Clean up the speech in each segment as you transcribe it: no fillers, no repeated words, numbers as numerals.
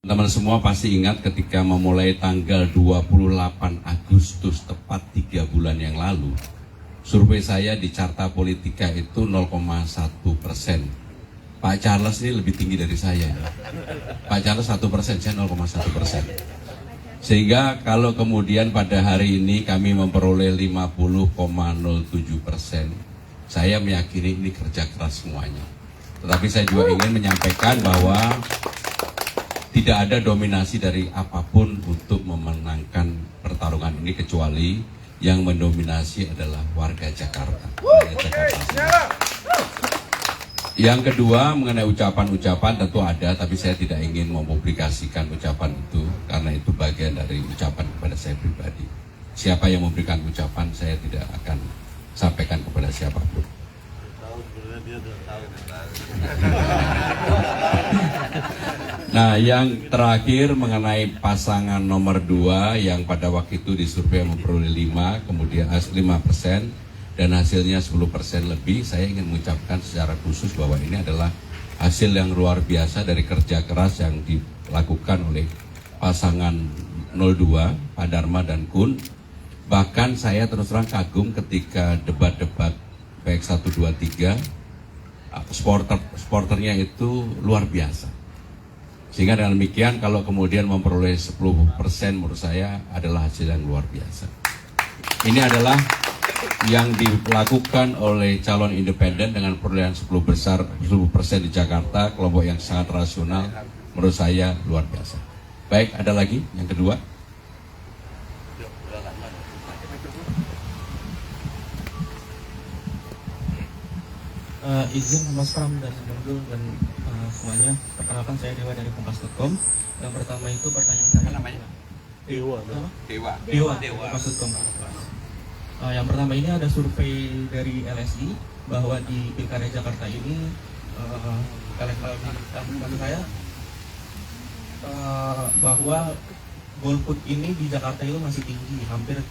Teman-teman semua pasti ingat ketika memulai tanggal 28 Agustus tepat 3 bulan yang lalu, survei saya di Carta Politika itu 0,1%. Pak Charles ini lebih tinggi dari saya. Pak Charles 1%, saya 0,1%. Sehingga kalau kemudian pada hari ini kami memperoleh 50,07%, saya meyakini ini kerja keras semuanya. Tetapi saya juga ingin menyampaikan bahwa tidak ada dominasi dari apapun untuk memenangkan pertarungan ini, kecuali yang mendominasi adalah warga Jakarta. Yang kedua, mengenai ucapan-ucapan tentu ada, tapi saya tidak ingin mempublikasikan ucapan itu karena itu bagian dari ucapan kepada saya pribadi. Siapa yang memberikan ucapan, saya tidak akan sampaikan kepada siapapun. Nah, yang terakhir mengenai pasangan nomor 2 yang pada waktu itu disurvei memperoleh 5%, kemudian 5% dan hasilnya 10% lebih. Saya ingin mengucapkan secara khusus bahwa ini adalah hasil yang luar biasa dari kerja keras yang dilakukan oleh pasangan 02, Pak Dharma dan Kun. Bahkan saya terus terang kagum ketika debat-debat baik 1, 2, 3, sporternya itu luar biasa. Sehingga dengan demikian kalau kemudian memperoleh 10% menurut saya adalah hasil yang luar biasa. Ini adalah yang dilakukan oleh calon independen dengan perolehan 10% di Jakarta, kelompok yang sangat rasional, menurut saya luar biasa. Baik, ada lagi yang kedua. Izin Mas Pram dan Bang dan semuanya, perkenalkan saya Dewa dari Kompas.com. Yang pertama itu pertanyaan saya. Apa namanya? Dewa. Kompas.com. Yang pertama ini ada survei dari LSI bahwa di Pilkada Jakarta ini elektabilitas saya bahwa golput ini di Jakarta itu masih tinggi, hampir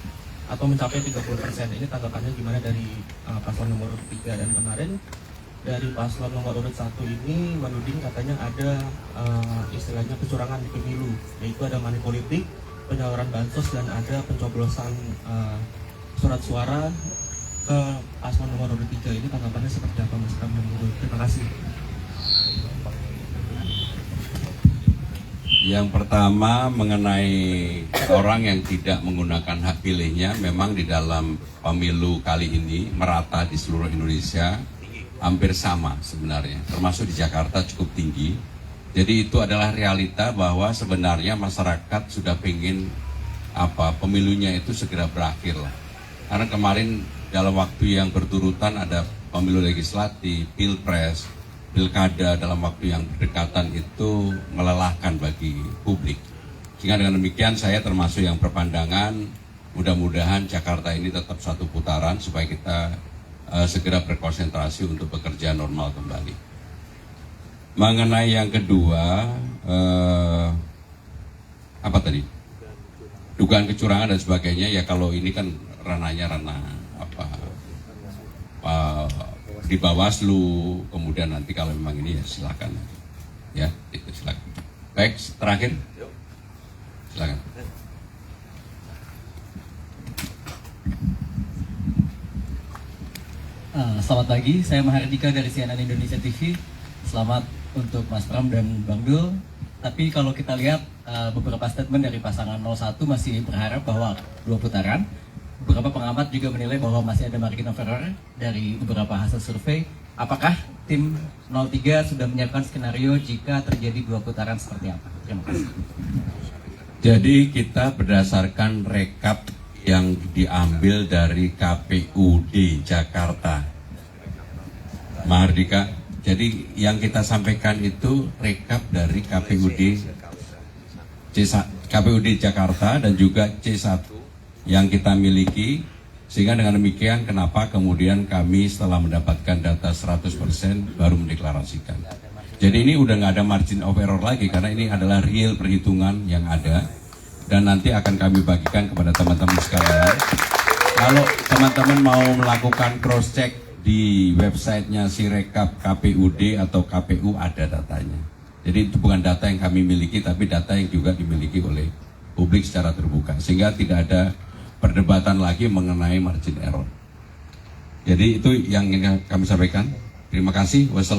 atau mencapai 30%. Ini tanggapannya gimana dari paslon nomor 3 dan kemarin dari paslon nomor urut 1 ini menuding katanya ada istilahnya kecurangan di pemilu, yaitu ada money politik, penyaluran bansos dan ada pencoblosan surat suara ke paslon nomor urut 3. Ini tanggapannya seperti apa Mas Pram? Terima kasih. Yang pertama mengenai orang yang tidak menggunakan hak pilihnya, memang di dalam pemilu kali ini merata di seluruh Indonesia hampir sama sebenarnya, termasuk di Jakarta cukup tinggi. Jadi itu adalah realita bahwa sebenarnya masyarakat sudah pengen pemilunya itu segera berakhir lah. Karena kemarin dalam waktu yang berturutan ada pemilu legislatif, pilpres, pilkada dalam waktu yang berdekatan itu melelahkan bagi publik. Sehingga dengan demikian saya termasuk yang berpandangan mudah-mudahan Jakarta ini tetap satu putaran supaya kita segera berkonsentrasi untuk bekerja normal kembali. Mengenai yang kedua, apa tadi? Dugaan kecurangan dan sebagainya, ya kalau ini kan ranahnya di Bawaslu, kemudian nanti kalau memang ini ya silakan. Ya, itu silakan. Baik, terakhir. Silakan. Selamat pagi, saya Mahardika dari CNN Indonesia TV. Selamat untuk Mas Pram dan Bang Dul. Tapi kalau kita lihat beberapa statement dari pasangan 01 masih berharap bahwa 2 putaran. Beberapa pengamat juga menilai bahwa masih ada margin of error dari beberapa hasil survei. Apakah tim 03 sudah menyiapkan skenario jika terjadi 2 putaran seperti apa? Terima kasih. Jadi kita berdasarkan rekap yang diambil dari KPUD Jakarta, Mahardika. Jadi yang kita sampaikan itu rekap dari KPUD Jakarta dan juga C1 yang kita miliki. Sehingga dengan demikian kenapa kemudian kami setelah mendapatkan data 100% baru mendeklarasikan. Jadi ini udah nggak ada margin of error lagi karena ini adalah real perhitungan yang ada. Dan nanti akan kami bagikan kepada teman-teman sekalian. Kalau teman-teman mau melakukan cross check di websitenya Sirekap KPUD atau KPU ada datanya. Jadi itu bukan data yang kami miliki, tapi data yang juga dimiliki oleh publik secara terbuka. Sehingga tidak ada perdebatan lagi mengenai margin error. Jadi itu yang ingin kami sampaikan. Terima kasih. Wassalamualaikum.